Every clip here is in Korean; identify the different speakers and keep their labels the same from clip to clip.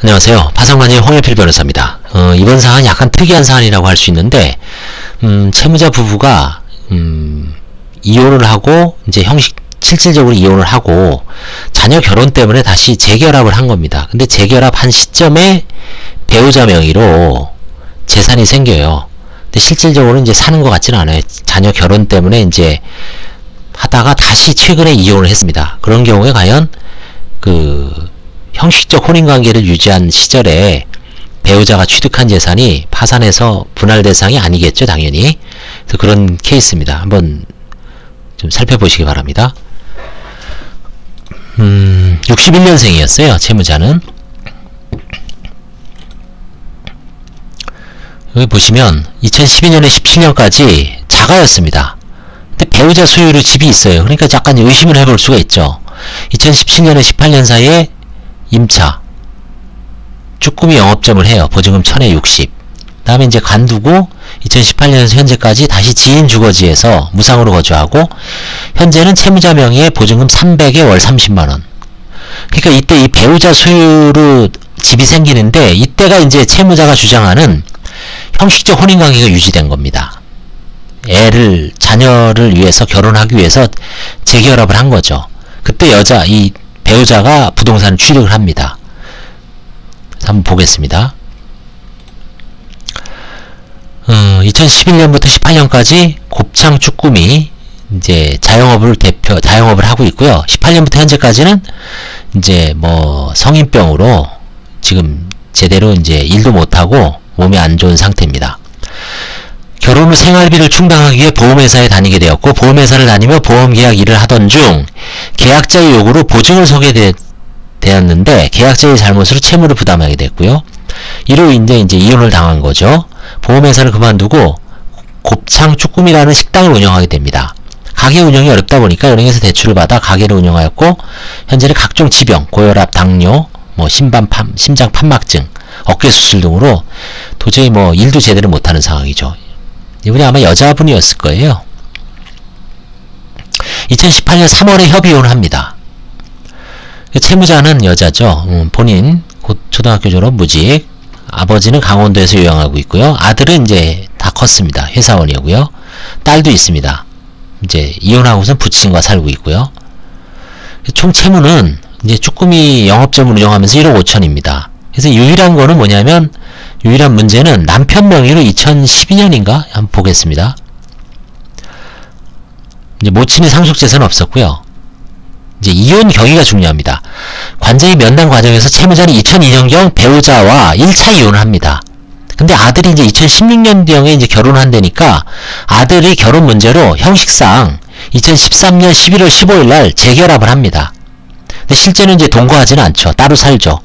Speaker 1: 안녕하세요. 파산관의 홍현필 변호사입니다. 이번 사안은 약간 특이한 사안이라고 할 수 있는데, 채무자 부부가, 이혼을 하고, 이제 실질적으로 이혼을 하고, 자녀 결혼 때문에 다시 재결합을 한 겁니다. 근데 재결합한 시점에 배우자 명의로 재산이 생겨요. 근데 실질적으로 이제 사는 것 같지는 않아요. 자녀 결혼 때문에 이제 하다가 다시 최근에 이혼을 했습니다. 그런 경우에 과연, 형식적 혼인관계를 유지한 시절에 배우자가 취득한 재산이 파산해서 분할 대상이 아니겠죠, 당연히. 그래서 그런 케이스입니다. 한번 좀 살펴보시기 바랍니다. 61년생이었어요, 채무자는. 여기 보시면 2012년에 17년까지 자가였습니다. 근데 배우자 소유로 집이 있어요. 그러니까 약간 의심을 해볼 수가 있죠. 2017년에 18년 사이에 임차, 쭈꾸미 영업점을 해요. 보증금 1000에 60. 다음에 이제 관두고 2018년에서 현재까지 다시 지인 주거지에서 무상으로 거주하고, 현재는 채무자 명의의 보증금 300에 월 30만원. 그러니까 이때 이 배우자 소유로 집이 생기는데, 이때가 이제 채무자가 주장하는 형식적 혼인관계가 유지된 겁니다. 자녀를 위해서, 결혼하기 위해서 재결합을 한 거죠. 그때 이 배우자가 부동산을 취득을 합니다. 한번 보겠습니다. 2011년부터 18년까지 곱창 쭈꾸미 이제 자영업을 하고 있고요. 18년부터 현재까지는 이제 성인병으로 지금 제대로 이제 일도 못하고 몸이 안 좋은 상태입니다. 결혼 후 생활비를 충당하기 위해 보험회사에 다니게 되었고, 보험회사를 다니며 보험계약 일을 하던 중 계약자의 요구로 보증을 서게 되었는데, 계약자의 잘못으로 채무를 부담하게 됐고요. 이로 인해 이제 이혼을 당한 거죠. 보험회사를 그만두고 곱창 쭈꾸미라는 식당을 운영하게 됩니다. 가게 운영이 어렵다 보니까 은행에서 대출을 받아 가게를 운영하였고, 현재는 각종 지병, 고혈압, 당뇨, 심장 판막증, 어깨 수술 등으로 도저히 일도 제대로 못하는 상황이죠. 이분이 아마 여자분이었을 거예요. 2018년 3월에 협의혼을 합니다. 채무자는 여자죠. 본인 곧 초등학교 졸업 무직, 아버지는 강원도에서 요양하고 있고요. 아들은 이제 다 컸습니다. 회사원이고요. 딸도 있습니다. 이제 이혼하고선 부친과 살고 있고요. 총 채무는 이제 쭈꾸미 영업점을 운영하면서 1억 5천입니다. 그래서 유일한 거는 뭐냐면, 유일한 문제는 남편 명의로 2012년인가? 한번 보겠습니다. 이제 모친의 상속재산은 없었고요. 이제 이혼 경위가 중요합니다. 관제의 면담 과정에서 채무자는 2002년경 배우자와 1차 이혼을 합니다. 근데 아들이 이제 2016년경에 이제 결혼을 한다니까, 아들이 결혼 문제로 형식상 2013년 11월 15일 날 재결합을 합니다. 근데 실제는 이제 동거하지는 않죠. 따로 살죠.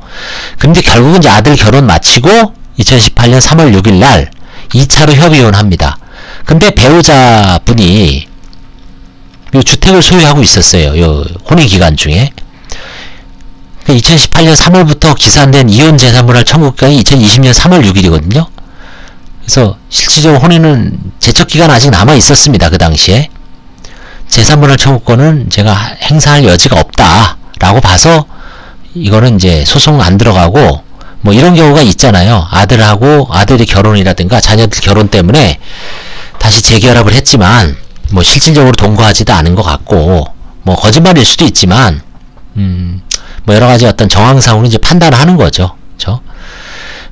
Speaker 1: 근데 결국은 이제 아들 결혼 마치고 2018년 3월 6일 날 2차로 협의혼을 합니다. 근데 배우자분이 요 주택을 소유하고 있었어요. 요 혼인 기간 중에. 2018년 3월부터 기산된 이혼 재산분할 청구기간이 2020년 3월 6일이거든요. 그래서 실질적으로 혼인은 제척기간 아직 남아 있었습니다. 그 당시에. 재산분할 청구권은 제가 행사할 여지가 없다라고 봐서 이거는 이제 소송 안 들어가고, 이런 경우가 있잖아요. 아들이 결혼이라든가 자녀들 결혼 때문에 다시 재결합을 했지만, 실질적으로 동거하지도 않은 것 같고, 거짓말일 수도 있지만, 여러가지 어떤 정황상으로 이제 판단을 하는 거죠. 그쵸?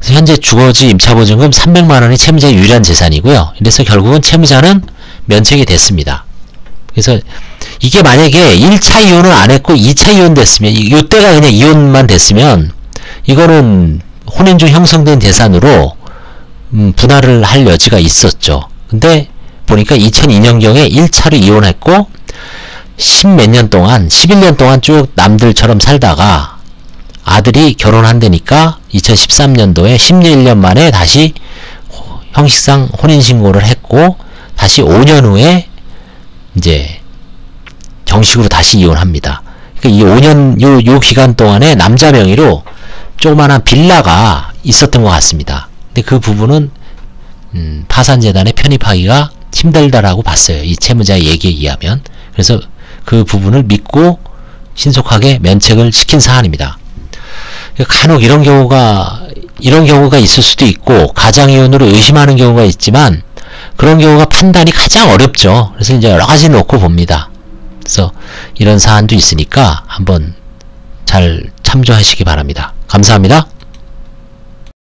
Speaker 1: 그래서 현재 주거지 임차보증금 300만원이 채무자의 유일한 재산이고요. 그래서 결국은 채무자는 면책이 됐습니다. 그래서 이게 만약에 1차 이혼을 안 했고 2차 이혼 됐으면, 이때가 그냥 이혼만 됐으면, 이거는 혼인 중 형성된 재산으로 분할을 할 여지가 있었죠. 근데 보니까 2002년경에 1차로 이혼했고 10몇 년 동안, 11년 동안 쭉 남들처럼 살다가 아들이 결혼한다니까 2013년도에 11년 만에 다시 형식상 혼인신고를 했고, 다시 5년 후에 이제 정식으로 다시 이혼합니다. 그러니까 이 5년, 요 기간 동안에 남자 명의로 조그만한 빌라가 있었던 것 같습니다. 근데 그 부분은 파산재단에 편입하기가 힘들다라고 봤어요. 이 채무자의 얘기에 의하면. 그래서 그 부분을 믿고 신속하게 면책을 시킨 사안입니다. 간혹 이런 경우가 있을 수도 있고, 가장이혼으로 의심하는 경우가 있지만, 그런 경우가 판단이 가장 어렵죠. 그래서 이제 여러 가지 놓고 봅니다. 그래서 이런 사안도 있으니까 한번 잘 참조하시기 바랍니다. 감사합니다.